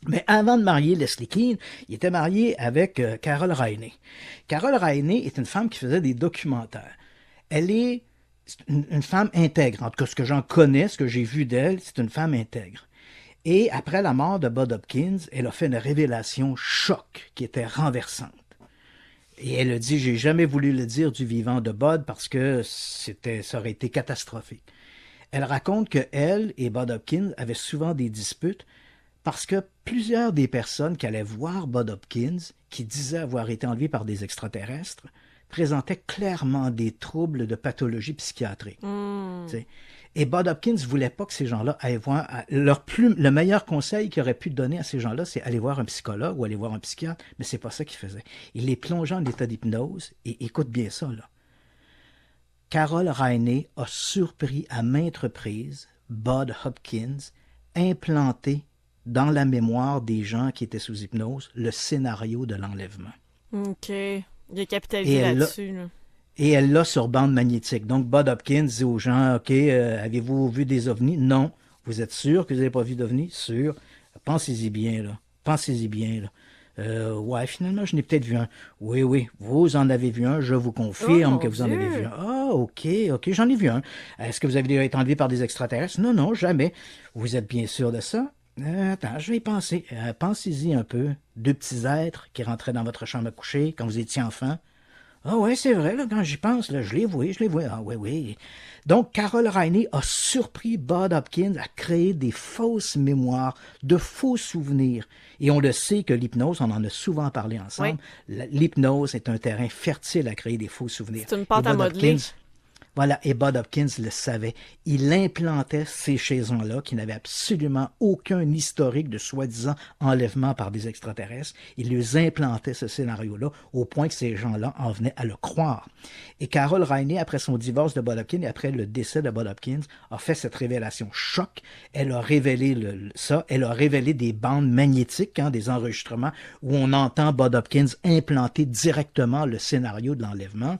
Mais avant de marier Leslie Kean, il était marié avec Carol Rainey. Carol Rainey est une femme qui faisait des documentaires. Elle est c'est une femme intègre. En tout cas, ce que j'en connais, ce que j'ai vu d'elle, c'est une femme intègre. Et après la mort de Bud Hopkins, elle a fait une révélation choc qui était renversante. Et elle a dit, j'ai jamais voulu le dire du vivant de Bud parce que ça aurait été catastrophique. Elle raconte que elle et Bud Hopkins avaient souvent des disputes parce que plusieurs des personnes qui allaient voir Bud Hopkins, qui disaient avoir été enlevées par des extraterrestres, présentaient clairement des troubles de pathologie psychiatrique. Et Bud Hopkins ne voulait pas que ces gens-là aillent voir... Le meilleur conseil qu'il aurait pu donner à ces gens-là, c'est aller voir un psychologue ou aller voir un psychiatre, mais c'est pas ça qu'il faisait. Il les plongeait en état d'hypnose, et écoute bien ça, là. Carol Rainey a surpris à maintes reprises Bud Hopkins implanté dans la mémoire des gens qui étaient sous hypnose le scénario de l'enlèvement. OK.
Il a capitalisé là-dessus. Là.
Et elle l'a sur bande magnétique. Donc, Bud Hopkins dit aux gens, OK, avez-vous vu des ovnis? Non. Vous êtes sûr que vous n'avez pas vu d'ovnis? Sûr. Pensez-y bien, là. Pensez-y bien, là. Ouais, finalement, je n'ai peut-être vu un. Oui, vous en avez vu un, je vous confirme que vous en avez vu un. Ah, OK, j'en ai vu un. Est-ce que vous avez déjà été enlevé par des extraterrestres? Non, jamais. Vous êtes bien sûr de ça? Attends, je vais y penser. Pensez-y un peu. 2 petits êtres qui rentraient dans votre chambre à coucher quand vous étiez enfant. Ah ouais, c'est vrai, là, quand j'y pense, là, je les vois. Ah oui. Donc, Carol Rainey a surpris Bud Hopkins à créer des fausses mémoires, de faux souvenirs. Et on le sait que l'hypnose, on en a souvent parlé ensemble, l'hypnose est un terrain fertile à créer des faux souvenirs.
C'est une pâte à modeler.
Voilà, et Bud Hopkins le savait. Il implantait ces gens-là qui n'avaient absolument aucun historique de soi-disant enlèvement par des extraterrestres. Il les implantait ce scénario-là au point que ces gens-là en venaient à le croire. Et Carol Rainey, après son divorce de Bud Hopkins et après le décès de Bud Hopkins, a fait cette révélation choc. Elle a révélé ça. Elle a révélé des bandes magnétiques, des enregistrements où on entend Bud Hopkins implanter directement le scénario de l'enlèvement.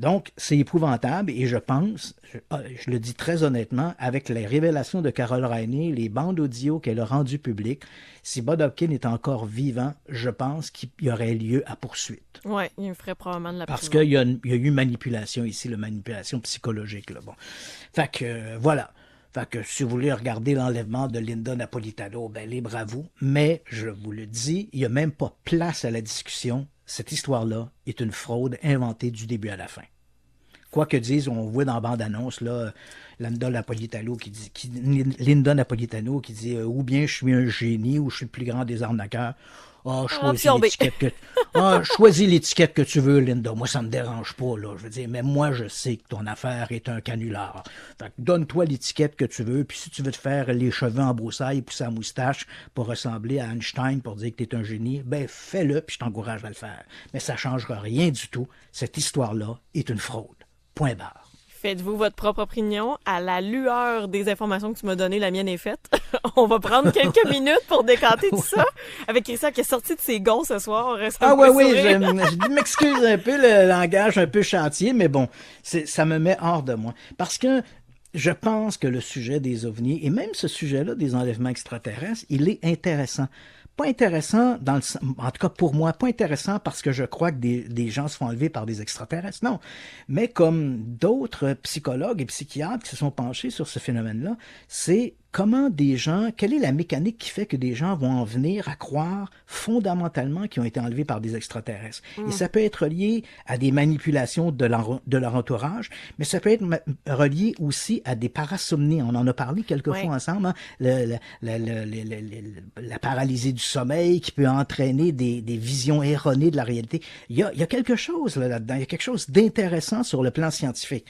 Donc, c'est épouvantable et je pense, je le dis très honnêtement, avec les révélations de Carol Rainey, les bandes audio qu'elle a rendues publiques, si Bud Hopkins est encore vivant, je pense qu'il y aurait lieu à poursuite.
Oui, il ferait probablement de la
prison. Parce qu'il y a eu manipulation ici, la manipulation psychologique. Là. Bon. Fait que, voilà. Fait que si vous voulez regarder l'enlèvement de Linda Napolitano, ben libre à vous. Mais, je vous le dis, il n'y a même pas place à la discussion. Cette histoire-là est une fraude inventée du début à la fin. Quoi que disent, on voit dans la bande-annonce, là, Linda Napolitano qui dit ou bien je suis un génie ou je suis le plus grand des arnaqueurs. Choisis l'étiquette que tu veux, Linda. Moi, ça me dérange pas, là. Je veux dire, mais moi, je sais que ton affaire est un canular. Fait que donne-toi l'étiquette que tu veux, puis si tu veux te faire les cheveux en broussailles et pousser la moustache pour ressembler à Einstein pour dire que t'es un génie, ben fais-le, puis je t'encourage à le faire. Mais ça changera rien du tout. Cette histoire-là est une fraude. Point barre.
Faites-vous votre propre opinion. À la lueur des informations que tu m'as données, la mienne est faite. On va prendre quelques minutes pour décanter tout ça. Avec Christian qui est sorti de ses gonds ce soir.
Je m'excuse un peu, le langage un peu chantier, mais bon, ça me met hors de moi. Parce que je pense que le sujet des ovnis, et même ce sujet-là des enlèvements extraterrestres, il est intéressant. Pas intéressant, en tout cas pour moi, pas intéressant parce que je crois que des gens se font enlever par des extraterrestres, non. Mais comme d'autres psychologues et psychiatres qui se sont penchés sur ce phénomène-là, c'est quelle est la mécanique qui fait que des gens vont en venir à croire fondamentalement qu'ils ont été enlevés par des extraterrestres. Et ça peut être relié à des manipulations de leur entourage, mais ça peut être relié aussi à des parasomnies. On en a parlé quelques fois ensemble, la paralysie du sommeil qui peut entraîner des visions erronées de la réalité. Il y a quelque chose là-dedans, il y a quelque chose d'intéressant sur le plan scientifique.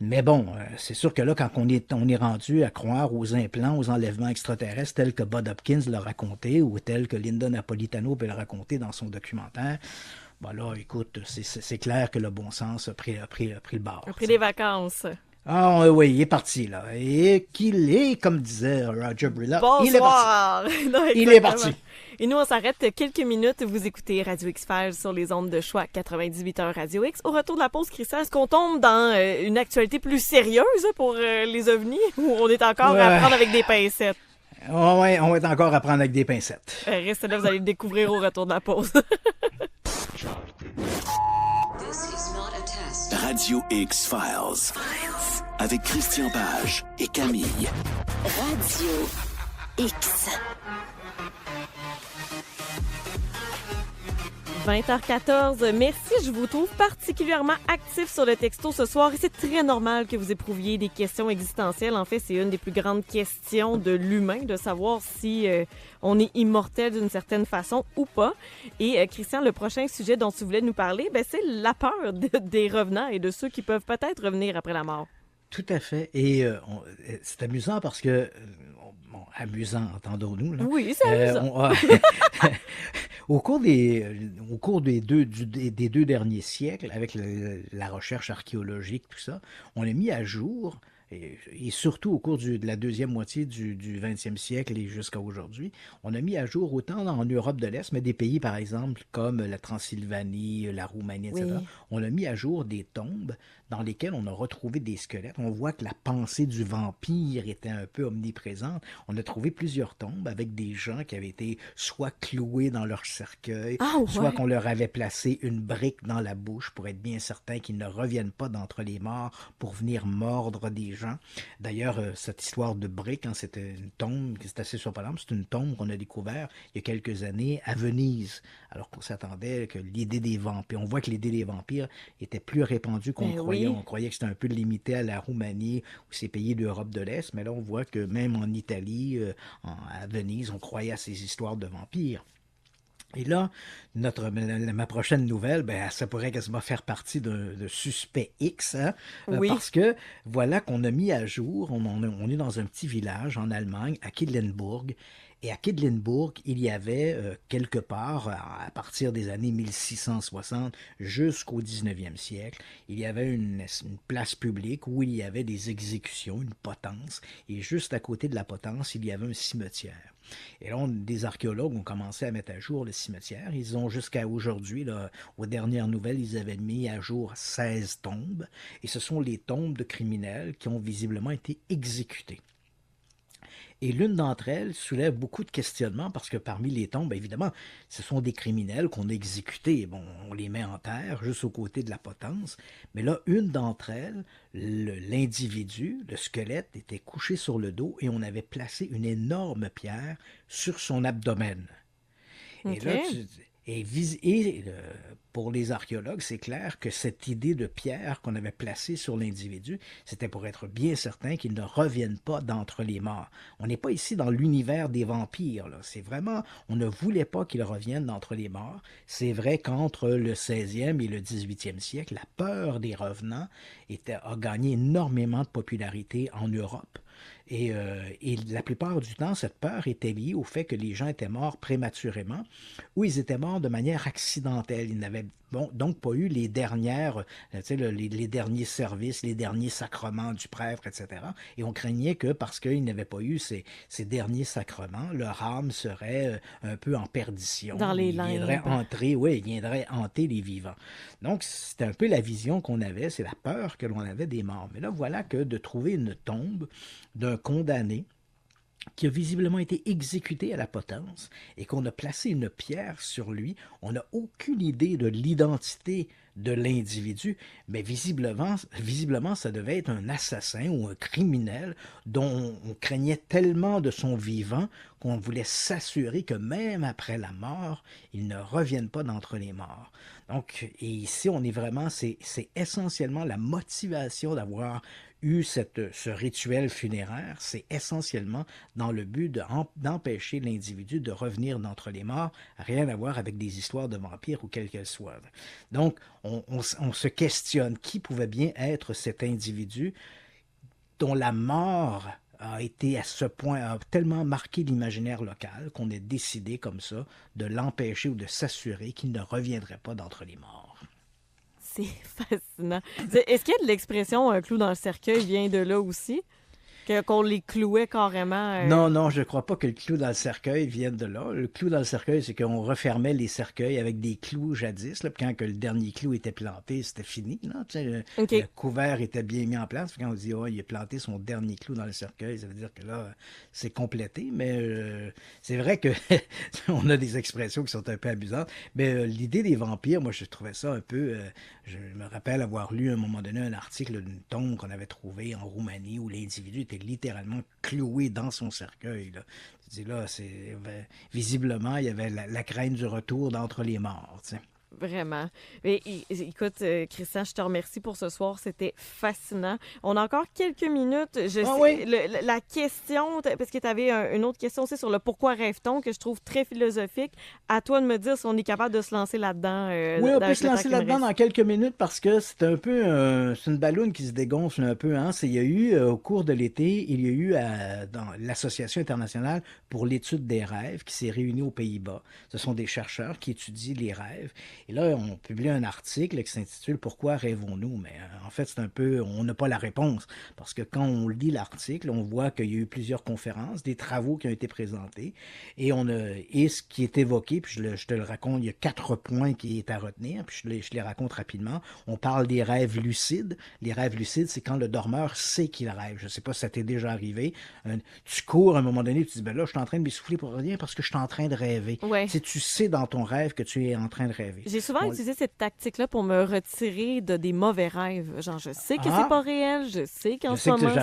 Mais bon, c'est sûr que là, quand on est rendu à croire aux implants, aux enlèvements extraterrestres tels que Bud Hopkins l'a raconté ou tels que Linda Napolitano peut le raconter dans son documentaire, ben là, écoute, c'est clair que le bon sens a pris le bord.
A pris des vacances.
Ah oui, il est parti, là. Et qu'il est, comme disait Roger Brilla, il est parti.
Non,
il est parti.
Et nous, on s'arrête quelques minutes. Vous écoutez Radio X-Files sur les ondes de choix 98.1 Radio X. Au retour de la pause, Christian, est-ce qu'on tombe dans une actualité plus sérieuse pour les ovnis ou on est encore à prendre avec des pincettes?
Oui, on va être encore à prendre avec des pincettes.
Restez là, vous allez le découvrir au retour de la pause.
This is not a test.
Radio X-Files. Avec Christian Page et Camille.
Radio X.
20h14. Merci, je vous trouve particulièrement actif sur le texto ce soir et c'est très normal que vous éprouviez des questions existentielles. En fait, c'est une des plus grandes questions de l'humain, de savoir si on est immortel d'une certaine façon ou pas. Et Christian, le prochain sujet dont tu voulais nous parler, c'est la peur des revenants et de ceux qui peuvent peut-être revenir après la mort.
Tout à fait. Et c'est amusant parce que... amusant, entendons-nous. Là.
Oui, c'est amusant.
Au cours des deux derniers siècles, avec la recherche archéologique, tout ça, on a mis à jour, et surtout au cours de la deuxième moitié du 20e siècle et jusqu'à aujourd'hui, on a mis à jour autant en Europe de l'Est, mais des pays, par exemple, comme la Transylvanie, la Roumanie, etc., oui. On a mis à jour des tombes dans lesquelles on a retrouvé des squelettes. On voit que la pensée du vampire était un peu omniprésente. On a trouvé plusieurs tombes avec des gens qui avaient été soit cloués dans leur cercueil, soit qu'on leur avait placé une brique dans la bouche pour être bien certain qu'ils ne reviennent pas d'entre les morts pour venir mordre des gens. D'ailleurs, cette histoire de brique, c'était une tombe, c'est assez surprenant, c'est une tombe qu'on a découverte il y a quelques années à Venise, alors qu'on s'attendait que l'idée des vampires, on voit que l'idée des vampires était plus répandue qu'on croyait. On croyait que c'était un peu limité à la Roumanie ou ces pays d'Europe de l'Est, mais là, on voit que même en Italie, à Venise, on croyait à ces histoires de vampires. Et là, ma prochaine nouvelle, ça pourrait quasiment faire partie de Suspect X, parce que voilà qu'on a mis à jour, on est dans un petit village en Allemagne, à Quedlinburg. Et à Quedlinburg, il y avait quelque part, à partir des années 1660 jusqu'au 19e siècle, il y avait une place publique où il y avait des exécutions, une potence, et juste à côté de la potence, il y avait un cimetière. Et là, des archéologues ont commencé à mettre à jour le cimetière. Ils ont jusqu'à aujourd'hui, aux dernières nouvelles, ils avaient mis à jour 16 tombes, et ce sont les tombes de criminels qui ont visiblement été exécutés. Et l'une d'entre elles soulève beaucoup de questionnements parce que parmi les tombes, évidemment, ce sont des criminels qu'on a exécutés. Bon, on les met en terre, juste aux côtés de la potence. Mais là, une d'entre elles, l'individu, le squelette, était couché sur le dos et on avait placé une énorme pierre sur son abdomen.
Okay.
Et là, pour les archéologues, c'est clair que cette idée de pierre qu'on avait placée sur l'individu, c'était pour être bien certain qu'il ne revienne pas d'entre les morts. On n'est pas ici dans l'univers des vampires, là. C'est vraiment, on ne voulait pas qu'il revienne d'entre les morts. C'est vrai qu'entre le 16e et le 18e siècle, la peur des revenants a gagné énormément de popularité en Europe. Et la plupart du temps, cette peur était liée au fait que les gens étaient morts prématurément ou ils étaient morts de manière accidentelle. Ils n'avaient donc pas eu les dernières, les derniers services, les derniers sacrements du prêtre, etc. Et on craignait que parce qu'ils n'avaient pas eu ces derniers sacrements, leur âme serait un peu en perdition.
Dans les limbes.
Il viendrait hanter les vivants. Donc, c'était un peu la vision qu'on avait, c'est la peur que l'on avait des morts. Mais là, voilà que de trouver une tombe d'un condamné qui a visiblement été exécuté à la potence et qu'on a placé une pierre sur lui, on n'a aucune idée de l'identité de l'individu, mais visiblement, ça devait être un assassin ou un criminel dont on craignait tellement de son vivant qu'on voulait s'assurer que même après la mort, il ne revienne pas d'entre les morts. Donc, et ici, on est vraiment, c'est essentiellement la motivation d'avoir eu ce rituel funéraire, c'est essentiellement dans le but d'empêcher l'individu de revenir d'entre les morts, rien à voir avec des histoires de vampires ou quelles qu'elles soient. Donc, on se questionne qui pouvait bien être cet individu dont la mort a été à ce point, a tellement marqué l'imaginaire local qu'on a décidé comme ça de l'empêcher ou de s'assurer qu'il ne reviendrait pas d'entre les morts.
C'est fascinant. Est-ce qu'il y a de l'expression « un clou dans le cercueil » vient de là aussi? Qu'on les clouait carrément.
Non, je ne crois pas que le clou dans le cercueil vienne de là. Le clou dans le cercueil, c'est qu'on refermait les cercueils avec des clous jadis. Là, puis quand que le dernier clou était planté, c'était fini. Là, tu sais, le couvert était bien mis en place. Puis quand on dit il a planté son dernier clou dans le cercueil, ça veut dire que là, c'est complété. Mais c'est vrai que on a des expressions qui sont un peu abusantes. Mais l'idée des vampires, moi, je trouvais ça un peu... je me rappelle avoir lu à un moment donné un article d'une tombe qu'on avait trouvé en Roumanie où l'individu était littéralement cloué dans son cercueil. Là. Tu dis là, visiblement, il y avait la crainte du retour d'entre les morts. Tu sais.
Vraiment. Mais, écoute, Christian, je te remercie pour ce soir. C'était fascinant. On a encore quelques minutes. La question, parce que tu avais une autre question aussi sur le pourquoi rêve-t-on, que je trouve très philosophique. À toi de me dire si on est capable de se lancer là-dedans.
Oui, on peut se lancer là-dedans dans quelques minutes parce que c'est un peu c'est une balloune qui se dégonfle un peu. Hein. Il y a eu, au cours de l'été, il y a eu dans l'Association internationale pour l'étude des rêves qui s'est réunie aux Pays-Bas. Ce sont des chercheurs qui étudient les rêves. Et là, on publie un article qui s'intitule « Pourquoi rêvons-nous ?» Mais en fait, c'est un peu, on n'a pas la réponse. Parce que quand on lit l'article, on voit qu'il y a eu plusieurs conférences, des travaux qui ont été présentés. Et ce qui est évoqué, puis je te le raconte, il y a 4 points qui est à retenir, puis je les raconte rapidement. On parle des rêves lucides. Les rêves lucides, c'est quand le dormeur sait qu'il rêve. Je ne sais pas si ça t'est déjà arrivé. Tu cours à un moment donné, tu te dis, là, je suis en train de m'essouffler pour rien parce que je suis en train de rêver.
Ouais.
Tu sais dans ton rêve que tu es en train de rêver.
J'ai souvent utilisé cette tactique-là pour me retirer de des mauvais rêves. Genre, je sais que c'est pas réel, je sais qu'en ce moment...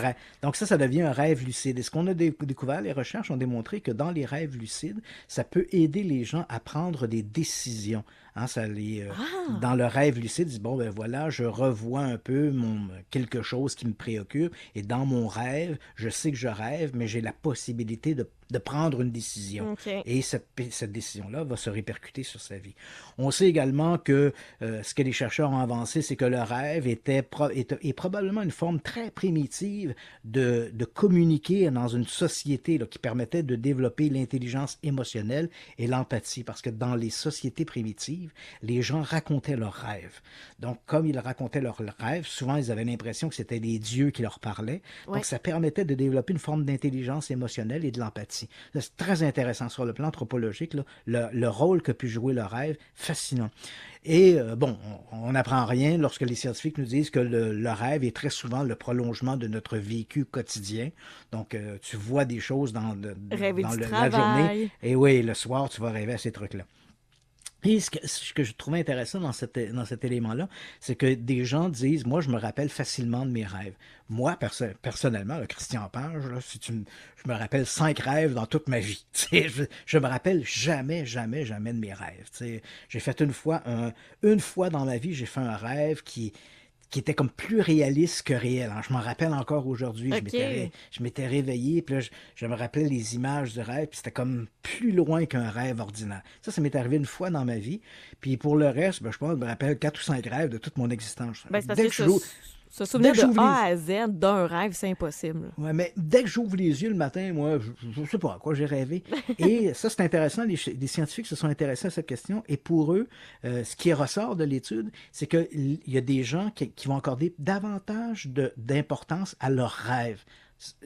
Donc ça devient un rêve lucide. Et ce qu'on a découvert, les recherches ont démontré que dans les rêves lucides, ça peut aider les gens à prendre des décisions. Hein, dans le rêve lucide, ils disent, voilà, je revois un peu quelque chose qui me préoccupe. Et dans mon rêve, je sais que je rêve, mais j'ai la possibilité de prendre une décision.
Okay.
Et cette décision-là va se répercuter sur sa vie. On sait également que ce que les chercheurs ont avancé, c'est que le rêve est probablement une forme très primitive de communiquer dans une société qui permettait de développer l'intelligence émotionnelle et l'empathie. Parce que dans les sociétés primitives, les gens racontaient leurs rêves. Donc, comme ils racontaient leurs rêves, souvent, ils avaient l'impression que c'était des dieux qui leur parlaient. Donc, ça permettait de développer une forme d'intelligence émotionnelle et de l'empathie. C'est très intéressant sur le plan anthropologique, là, le rôle que peut jouer le rêve, fascinant. Et on n'apprend rien lorsque les scientifiques nous disent que le rêve est très souvent le prolongement de notre vécu quotidien. Donc, tu vois des choses dans la journée. Et oui, le soir, tu vas rêver à ces trucs-là. Et ce que je trouvais intéressant dans cet élément-là, c'est que des gens disent, moi, je me rappelle facilement de mes rêves. Moi, personnellement, Christian Page, là, je me rappelle 5 rêves dans toute ma vie. Je me rappelle jamais de mes rêves. J'ai fait une fois dans ma vie, j'ai fait un rêve qui était comme plus réaliste que réel. Je m'en rappelle encore aujourd'hui. Okay. Je m'étais réveillé, puis là, je me rappelais les images du rêve, puis c'était comme plus loin qu'un rêve ordinaire. Ça m'est arrivé une fois dans ma vie. Puis pour le reste, je pense, je me rappelle 4 ou 5 rêves de toute mon existence.
Dès que se souvenir de A à Z d'un rêve, c'est impossible.
Oui, mais dès que j'ouvre les yeux le matin, moi, je ne sais pas à quoi j'ai rêvé. Et ça, c'est intéressant. Les scientifiques se sont intéressés à cette question. Et pour eux, ce qui ressort de l'étude, c'est qu'il y a des gens qui vont accorder davantage d'importance à leurs rêves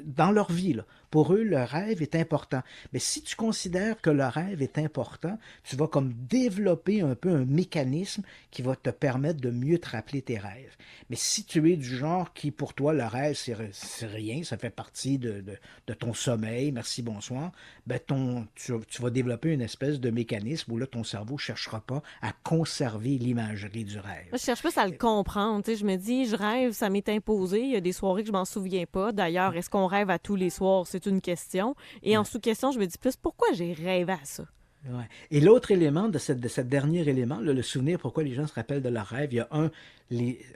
dans leur vie. Pour eux, le rêve est important. Mais si tu considères que le rêve est important, tu vas comme développer un peu un mécanisme qui va te permettre de mieux te rappeler tes rêves. Mais si tu es du genre qui, pour toi, le rêve, c'est rien, ça fait partie de ton sommeil, merci, bonsoir, tu vas développer une espèce de mécanisme où là, ton cerveau ne cherchera pas à conserver l'imagerie du rêve.
Moi, je cherche plus à le comprendre. Je me dis, je rêve, ça m'est imposé. Il y a des soirées que je m'en souviens pas. D'ailleurs, est-ce qu'on rêve à tous les soirs? C'est une question. Et en sous-question, je me dis plus, pourquoi j'ai rêvé à ça?
Ouais. Et l'autre élément de ce dernier élément, le souvenir, pourquoi les gens se rappellent de leur rêve, il y a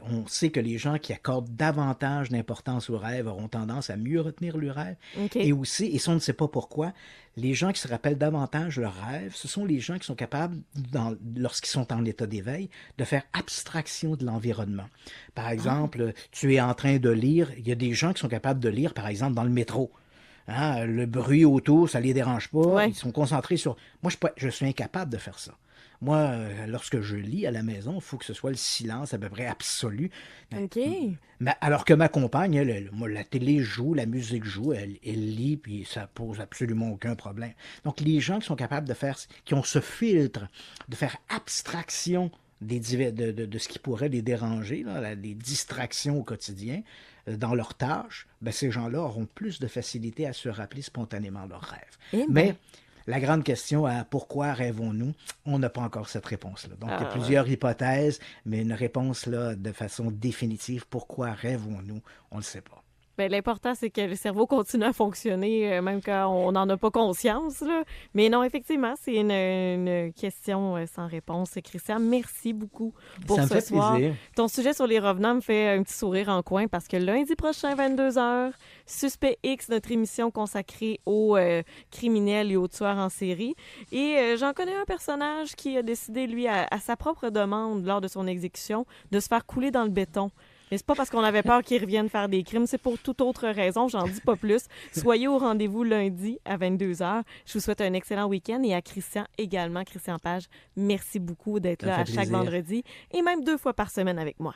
on sait que les gens qui accordent davantage d'importance au rêve auront tendance à mieux retenir le rêve.
Okay.
Et aussi, et ça on ne sait pas pourquoi, les gens qui se rappellent davantage leur rêve, ce sont les gens qui sont capables, lorsqu'ils sont en état d'éveil, de faire abstraction de l'environnement. Par exemple, tu es en train de lire, il y a des gens qui sont capables de lire, par exemple, dans le métro. Le bruit autour, ça ne les dérange pas.
Ouais.
Ils sont concentrés sur... Moi, je suis incapable de faire ça. Moi, lorsque je lis à la maison, il faut que ce soit le silence à peu près absolu.
OK.
Alors que ma compagne, moi, la télé joue, la musique joue, elle lit, puis ça pose absolument aucun problème. Donc, les gens qui sont capables qui ont ce filtre, de faire abstraction de ce qui pourrait les déranger, là, les distractions au quotidien, dans leurs tâches, ben, ces gens-là auront plus de facilité à se rappeler spontanément leurs rêves. Mais la grande question à pourquoi rêvons-nous, on n'a pas encore cette réponse-là. Donc, il y a plusieurs hypothèses, mais une réponse là, de façon définitive, pourquoi rêvons-nous, on ne le sait pas.
Bien, l'important, c'est que le cerveau continue à fonctionner, même quand on n'en a pas conscience. Là. Mais non, effectivement, c'est une question sans réponse. Christian, merci beaucoup pour
ça
ce
me fait
soir.
Plaisir.
Ton sujet sur les revenants me fait un petit sourire en coin parce que lundi prochain, 22h, Suspect X, notre émission consacrée aux criminels et aux tueurs en série. Et j'en connais un personnage qui a décidé, lui, à sa propre demande, lors de son exécution, de se faire couler dans le béton. Mais c'est pas parce qu'on avait peur qu'ils reviennent faire des crimes, c'est pour toute autre raison. J'en dis pas plus. Soyez au rendez-vous lundi à 22h. Je vous souhaite un excellent week-end et à Christian également. Christian Page, merci beaucoup d'être là à chaque vendredi et même 2 fois par semaine avec moi.